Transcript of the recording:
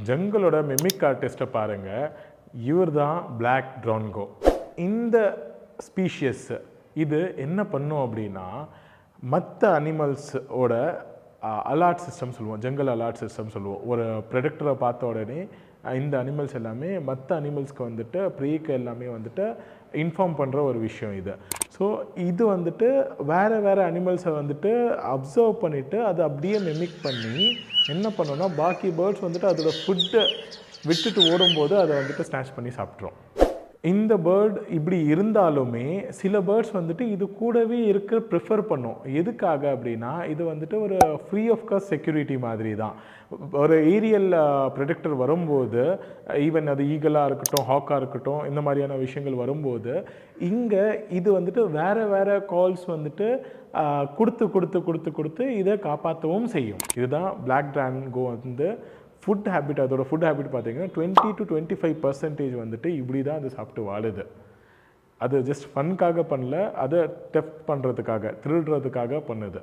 ஜங்களோட mimic ஆர்டிஸ்ட்டை பாருங்கள். இவர் தான் பிளாக் ட்ரான்கோ. இந்த ஸ்பீஷியஸ் இது என்ன பண்ணும் அப்படின்னா, மற்ற அனிமல்ஸோட அலர்ட் சிஸ்டம் சொல்லுவோம், ஜங்கல் அலர்ட் சிஸ்டம் சொல்லுவோம். ஒரு ப்ரெடக்டரை பார்த்த உடனே இந்த அனிமல்ஸ் எல்லாமே மற்ற அனிமல்ஸ்க்கு வந்துட்டு ப்ரீக்கு எல்லாமே வந்துட்டு இன்ஃபார்ம் பண்ணுற ஒரு விஷயம் இது. ஸோ இது வந்துட்டு வேறு அனிமல்ஸை வந்துட்டு அப்சர்வ் பண்ணிவிட்டு அதை அப்படியே மிமிக் பண்ணி என்ன பண்ணோன்னா, பாக்கி பேர்ட்ஸ் வந்துட்டு அதோட ஃபுட்டை விட்டுட்டு ஓடும்போது அதை வந்துட்டு ஸ்நாச் பண்ணி சாப்பிட்றோம். இந்த பேர்ட் இப்படி இருந்தாலுமே சில பேர்ட்ஸ் வந்துட்டு இது கூடவே இருக்க ப்ரிஃபர் பண்ணும். எதுக்காக அப்படின்னா, இது வந்துட்டு ஒரு ஃப்ரீ ஆஃப் காஸ்ட் செக்யூரிட்டி மாதிரி தான். ஒரு ஏரியல் ப்ரெடிக்டர் வரும்போது, ஈவன் அது ஈகலாக இருக்கட்டும், ஹாக்காக இருக்கட்டும், இந்த மாதிரியான விஷயங்கள் வரும்போது இங்கே இது வந்துட்டு வேறு கால்ஸ் வந்துட்டு கொடுத்து இதை காப்பாற்றவும் செய்யும். இதுதான் பிளாக் ட்ரான்கோ வந்து ஃபுட் ஹேபிட். அதோட ஃபுட் ஹேபிட் பார்த்தீங்கன்னா 20 to 25% வந்துட்டு இப்படி தான் அது சாப்பிட்டு வாழுது. அது ஜஸ்ட் ஃபன்காக பண்ணல, அதை டெஃப்ட் பண்ணுறதுக்காக, திருடுறதுக்காக பண்ணுது.